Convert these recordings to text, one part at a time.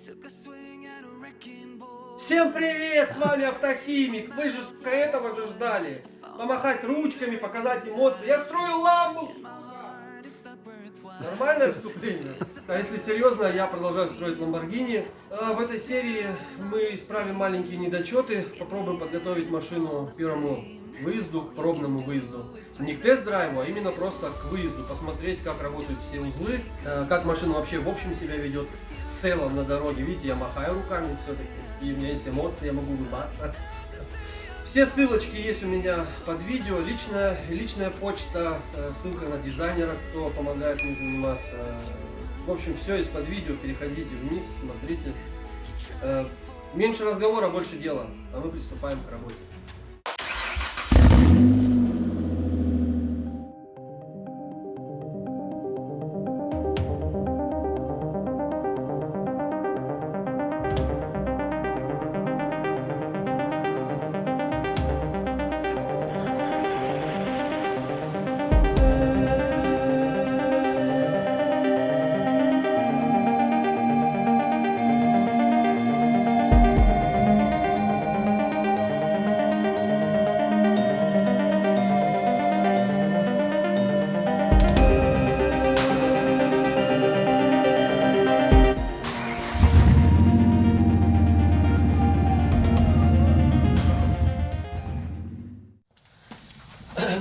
Всем привет, с вами Автохимик. Вы же, сука, этого же ждали. Помахать ручками, показать эмоции. Я строю ламбу, сука. Нормальное вступление? А если серьезно, я продолжаю строить Lamborghini. В этой серии мы исправим маленькие недочеты. Попробуем подготовить машину к первому выезду, к пробному выезду. Не к тест-драйву, а именно просто к выезду. Посмотреть, как работают все узлы, как машина вообще в общем себя ведет в целом на дороге. Видите, я махаю руками все-таки. И у меня есть эмоции, я могу улыбаться. Все ссылочки есть у меня под видео. Личная почта, ссылка на дизайнера, кто помогает мне заниматься. В общем, все есть под видео. Переходите вниз, смотрите. Меньше разговора, больше дела. А мы приступаем к работе.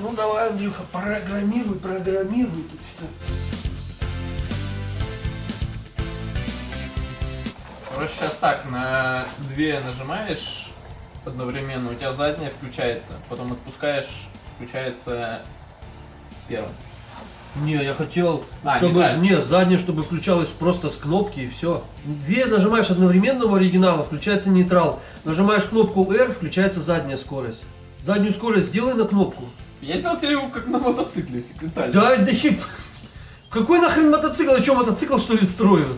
Ну давай, Андрюха, программируй тут все. Короче, сейчас так, на 2 нажимаешь одновременно, у тебя задняя включается, потом отпускаешь, включается первая. Не, я хотел, чтобы заднее, чтобы включалось просто с кнопки и все. 2 нажимаешь одновременно в оригинала, включается нейтрал. Нажимаешь кнопку R, включается задняя скорость. Заднюю скорость сделай на кнопку. Я сделал тебе его как на мотоцикле, секретарь. Да, какой нахрен мотоцикл? Я что, мотоцикл что ли строю?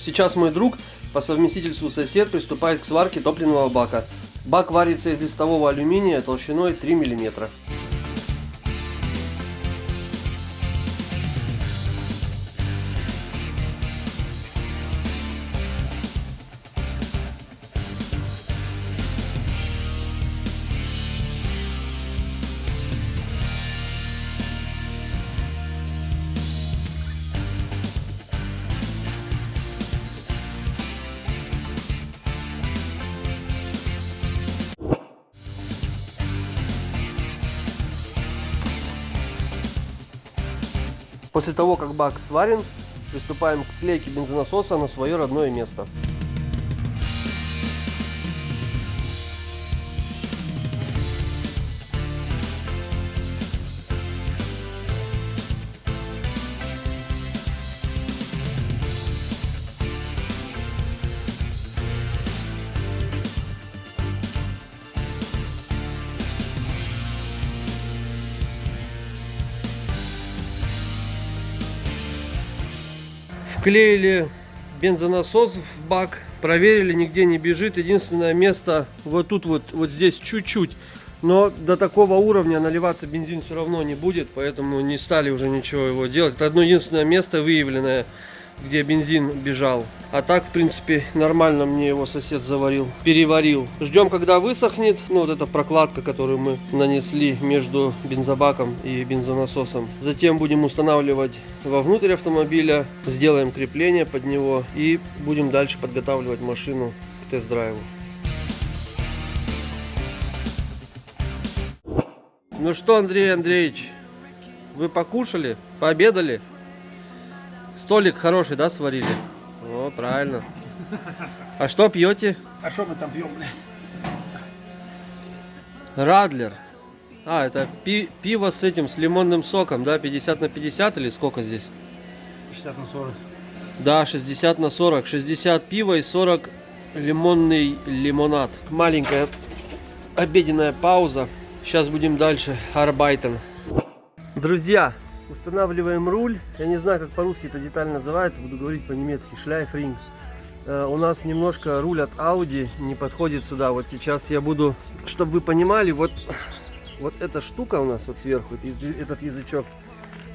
Сейчас мой друг, по совместительству сосед, приступает к сварке топливного бака. Бак варится из листового алюминия толщиной 3 мм. После того, как бак сварен, приступаем к вклейке бензонасоса на свое родное место. Вклеили бензонасос в бак, проверили, нигде не бежит. Единственное место вот тут вот здесь чуть-чуть, но до такого уровня наливаться бензин все равно не будет, поэтому не стали уже ничего его делать. Это одно единственное место выявленное, где бензин бежал. А так, в принципе, нормально мне его сосед заварил, переварил. Ждем, когда высохнет. Ну, вот эта прокладка, которую мы нанесли между бензобаком и бензонасосом. Затем будем устанавливать вовнутрь автомобиля, сделаем крепление под него и будем дальше подготавливать машину к тест-драйву. Ну что, Андрей Андреевич, вы покушали, пообедали? Столик хороший, да, сварили? О, правильно. А что пьете? А что мы там пьем, блядь? Радлер. А, это пиво с этим, с лимонным соком, да? 50 на 50 или сколько здесь? 60 на 40. Да, 60 на 40. 60 пива и 40 лимонный лимонад. Маленькая обеденная пауза. Сейчас будем дальше арбайтен. Друзья, устанавливаем руль. Я не знаю, как по-русски это детально называется. Буду говорить по-немецки. Шляйфринг. У нас немножко руль от Audi не подходит сюда. Вот сейчас я буду, чтобы вы понимали, вот Вот эта штука у нас вот сверху, этот язычок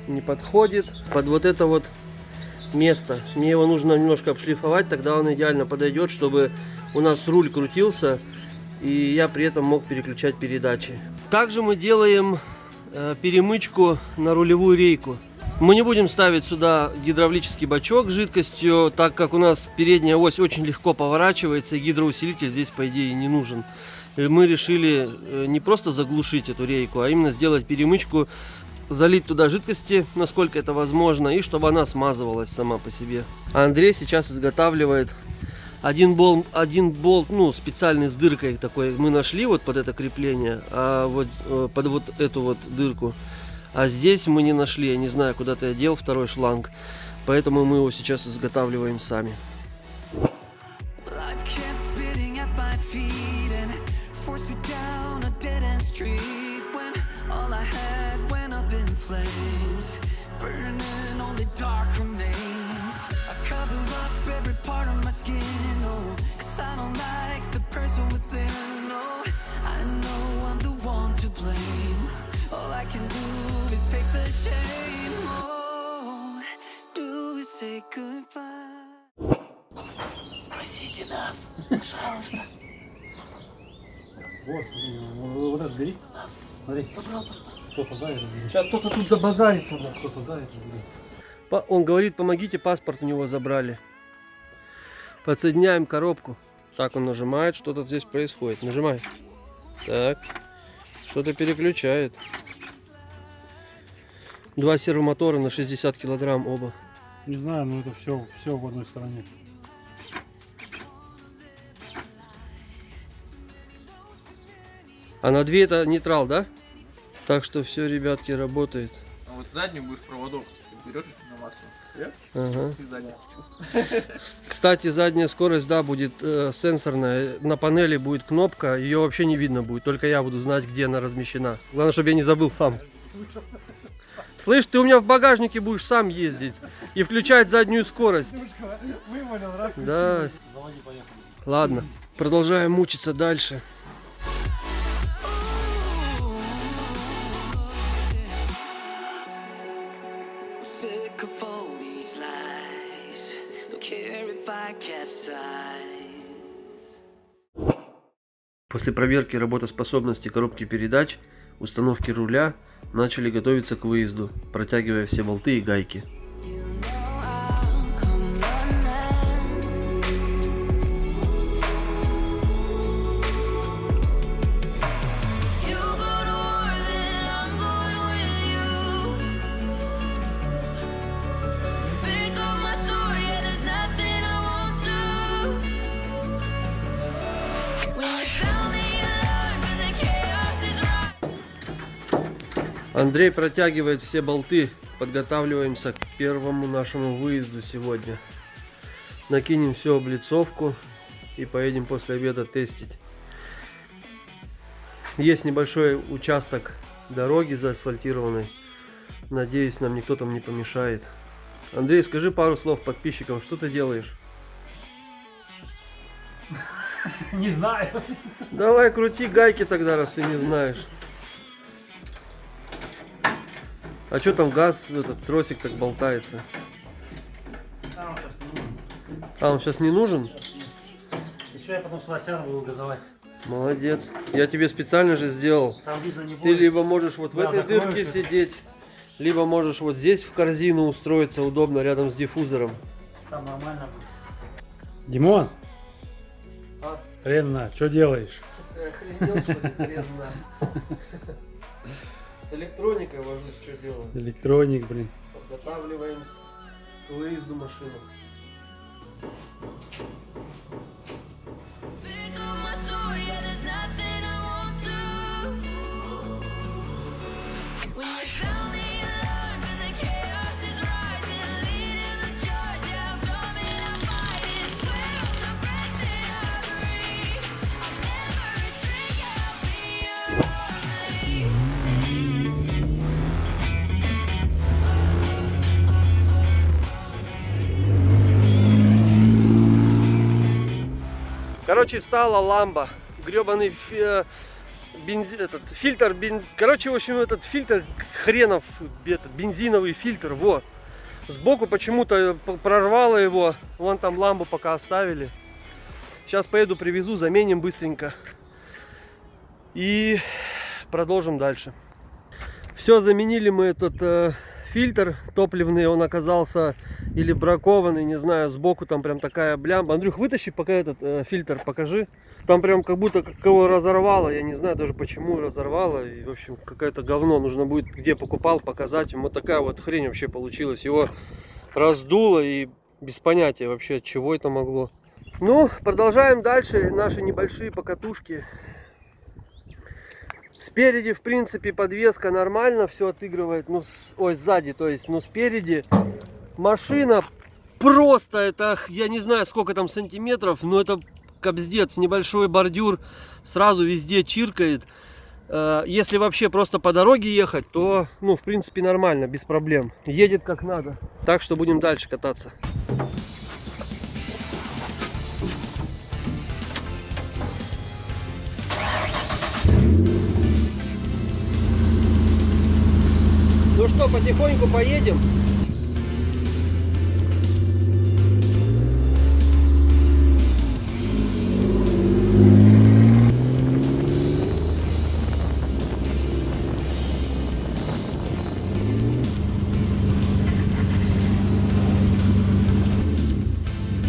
не подходит под вот это вот место. Мне его нужно немножко обшлифовать, тогда он идеально подойдет, чтобы у нас руль крутился и я при этом мог переключать передачи. Также мы делаем перемычку на рулевую рейку. Мы не будем ставить сюда гидравлический бачок с жидкостью, так как у нас передняя ось очень легко поворачивается и гидроусилитель здесь по идее не нужен. И мы решили не просто заглушить эту рейку, а именно сделать перемычку, залить туда жидкости, насколько это возможно, и чтобы она смазывалась сама по себе. А Андрей сейчас изготавливает один болт, ну, специальный с дыркой такой мы нашли вот под это крепление, а вот под вот эту вот дырку. А здесь мы не нашли, я не знаю, куда-то я дел второй шланг, поэтому мы его сейчас изготавливаем сами. Спасите нас, пожалуйста. Вот этот бери. Нас Смотри. забрал паспорт. Кто-то да, это бери. Сейчас кто-то тут добазарится. Кто-то да, это бери. Он говорит, помогите, паспорт у него забрали. Подсоединяем коробку. Так, он нажимает, что-то здесь происходит. Нажимай. Так, что-то переключает. Два сервомотора на 60 килограмм оба. Не знаю, но это все в одной стороне. А на 2 это нейтрал, да? Так что все, ребятки, работает. А вот заднюю будешь проводок берешь на массу. Ага. И заднюю. Кстати, задняя скорость, да, будет сенсорная. На панели будет кнопка, ее вообще не видно будет. Только я буду знать, где она размещена. Главное, чтобы я не забыл сам. Слышь, ты у меня в багажнике будешь сам ездить и включать заднюю скорость. Вывалил, раз, Да. заводи, поехали. Ладно, продолжаем мучиться дальше. После проверки работоспособности коробки передач, установки руля, начали готовиться к выезду, протягивая все болты и гайки. Андрей протягивает все болты. Подготавливаемся к первому нашему выезду сегодня. Накинем все облицовку и поедем после обеда тестить. Есть небольшой участок дороги заасфальтированной. Надеюсь, нам никто там не помешает. Андрей, скажи пару слов подписчикам, что ты делаешь? Не знаю. Давай крути гайки тогда, раз ты не знаешь. А что там газ, этот тросик так болтается? А он сейчас не нужен. А, он сейчас не нужен? Еще я потом сюда сяду, буду газовать. Молодец. Я тебе специально же сделал. Там видно не будет. Ты либо можешь вот в Да, этой закроешь дырке это. сидеть, либо можешь вот здесь в корзину устроиться удобно рядом с диффузором. Там нормально будет. Димон, А? Ренна, что делаешь? Охренел, что ли, хрена. С электроникой вожусь, что делаю? Электроник, блин. Подготавливаемся к выезду машины. Короче, стала ламба. Гребаный фильтр, короче, в общем, этот фильтр хренов, этот бензиновый фильтр, вот. Сбоку почему-то прорвало его, вон там ламбу пока оставили. Сейчас поеду, привезу, заменим быстренько и продолжим дальше. Все, заменили мы этот фильтр топливный, он оказался или бракованный, не знаю, сбоку там прям такая блямба. Андрюх, вытащи пока этот фильтр, покажи. Там прям как будто его разорвало, я не знаю даже почему разорвало. И, в общем, какое-то говно, нужно будет, где покупал, показать. Вот такая вот хрень вообще получилась. Его раздуло и без понятия вообще, от чего это могло. Ну, продолжаем дальше наши небольшие покатушки. Спереди, в принципе, подвеска нормально, все отыгрывает. Ну, ой, сзади, то есть, ну, спереди машина просто, это, я не знаю, сколько там сантиметров, но это капздец, небольшой бордюр, сразу везде чиркает. Если вообще просто по дороге ехать, то, ну, в принципе, нормально, без проблем. Едет как надо. Так что будем дальше кататься. Ну что, потихоньку поедем.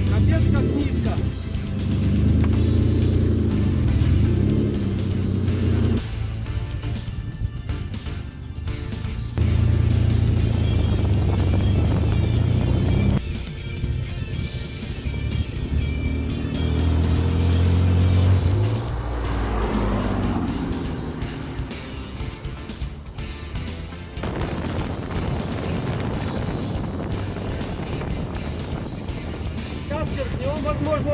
Капец, как низко. Сейчас черкнем, возможно.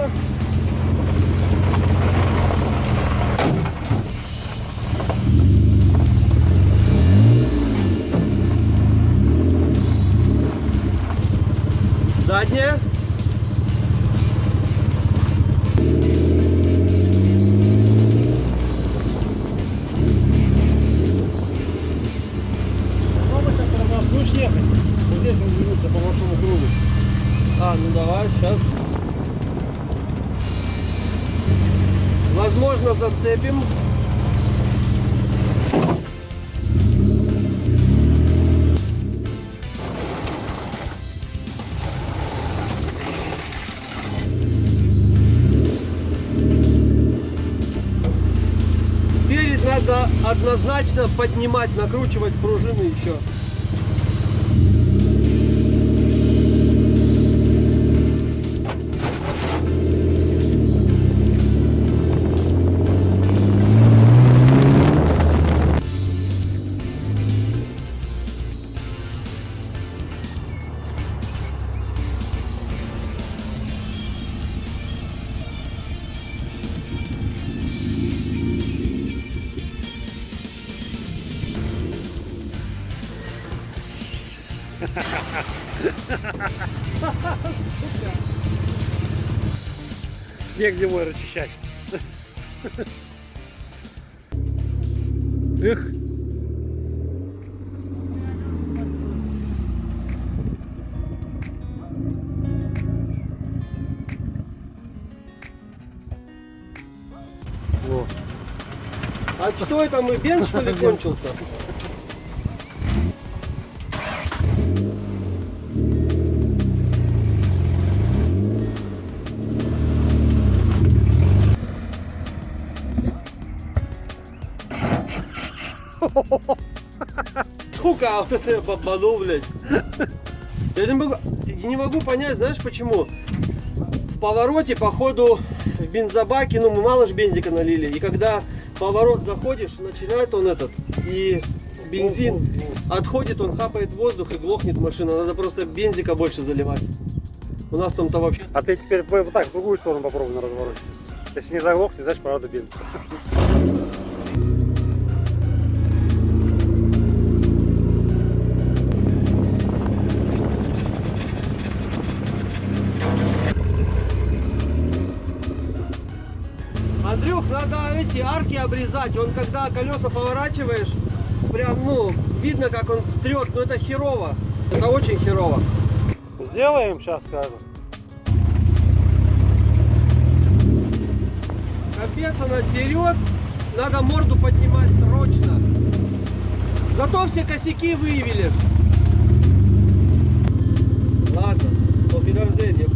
Задняя. Попробуй сейчас тормоз. Будешь ехать. Вот здесь он движется по вашему кругу. Ну давай, сейчас. Возможно, зацепим. Перед надо однозначно поднимать, накручивать пружины еще. Снег зимой расчищать. Эх. Во. А что это, мы бенз что ли кончился? Сука, а вот это я бомбанул, блядь. Я не могу понять, знаешь почему? В повороте, походу, в бензобаке, ну мы мало ж бензика налили. И когда в поворот заходишь, начинает он этот, и бензин отходит, он хапает воздух и глохнет машина. Надо просто бензика больше заливать. У нас там-то вообще... А ты теперь вот так, в другую сторону попробуй на развороте. Если не заглохнет, значит правда бензин. Андрюх, надо эти арки обрезать. Он когда колеса поворачиваешь, прям, ну, видно, как он трет. Но это херово. Это очень херово. Сделаем, сейчас скажу. Капец, она дерет. Надо морду поднимать срочно. Зато все косяки выявили. Ладно, auf Wiedersehen.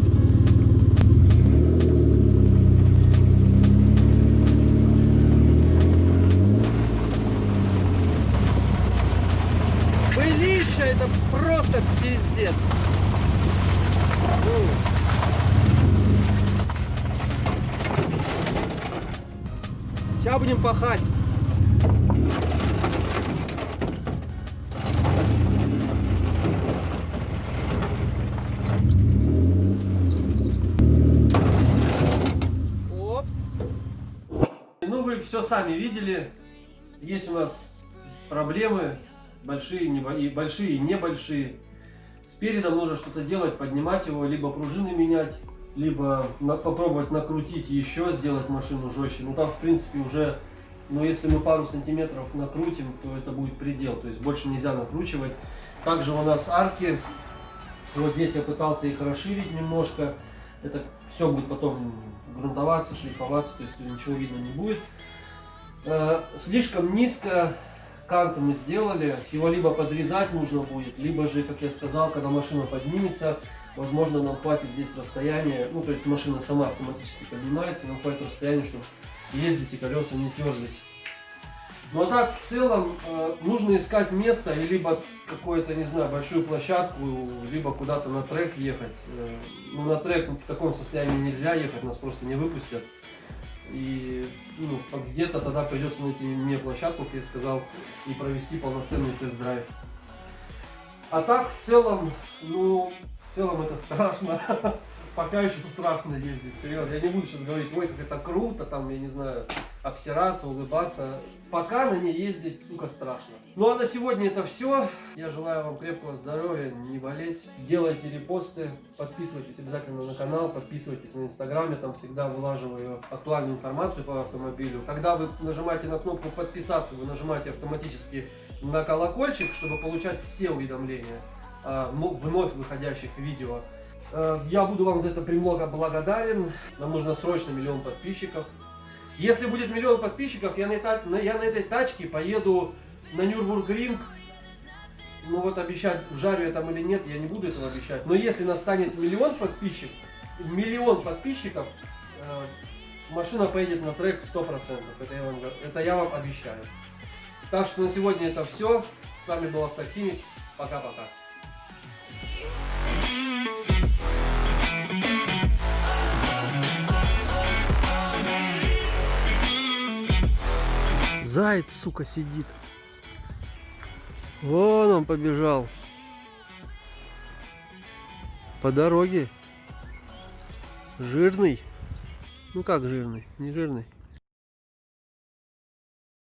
Пылища, это просто пиздец. Сейчас будем пахать. Опс. Ну вы все сами видели. Есть у нас проблемы. Большие и небольшие. Спередом нужно что-то делать, поднимать его, либо пружины менять, либо попробовать накрутить еще, сделать машину жестче. Ну там в принципе уже, но если мы пару сантиметров накрутим, то это будет предел, то есть больше нельзя накручивать. Также у нас арки, вот здесь я пытался их расширить немножко, это все будет потом грунтоваться, шлифоваться, то есть ничего видно не будет. Слишком низко кант мы сделали, его либо подрезать нужно будет, либо же, как я сказал, когда машина поднимется, возможно, нам хватит здесь расстояние, ну, то есть машина сама автоматически поднимается, нам хватит расстояния, чтобы ездить и колеса не терлись. Ну, а так, в целом, нужно искать место, и либо какую-то, не знаю, большую площадку, либо куда-то на трек ехать. Ну, на трек в таком состоянии нельзя ехать, нас просто не выпустят. И ну, где-то тогда придется найти мне площадку, как я сказал, и провести полноценный тест-драйв. А так, в целом, ну, в целом это страшно. Пока еще страшно ездить, серьезно. Я не буду сейчас говорить, ой, как это круто, там, я не знаю, обсираться, улыбаться. Пока на ней ездить, сука, страшно. Ну а на сегодня это все. Я желаю вам крепкого здоровья, не болеть. Делайте репосты, подписывайтесь обязательно на канал, подписывайтесь на инстаграме, там всегда вылаживаю актуальную информацию по автомобилю. Когда вы нажимаете на кнопку подписаться, вы нажимаете автоматически на колокольчик, чтобы получать все уведомления о вновь выходящих видео. Я буду вам за это премного благодарен. Нам нужно срочно 1 000 000 подписчиков. Если будет 1 000 000 подписчиков, я на этой тачке поеду на Нюрбургринг. Ну вот обещать, вжарю я там или нет, я не буду этого обещать. Но если настанет 1 000 000 подписчиков, машина поедет на трек 100%. Это я вам обещаю. Так что на сегодня это все. С вами был Автохимик. Пока-пока. Заяц, сука, сидит. Вон он побежал. По дороге. Жирный. Ну как жирный? Не жирный.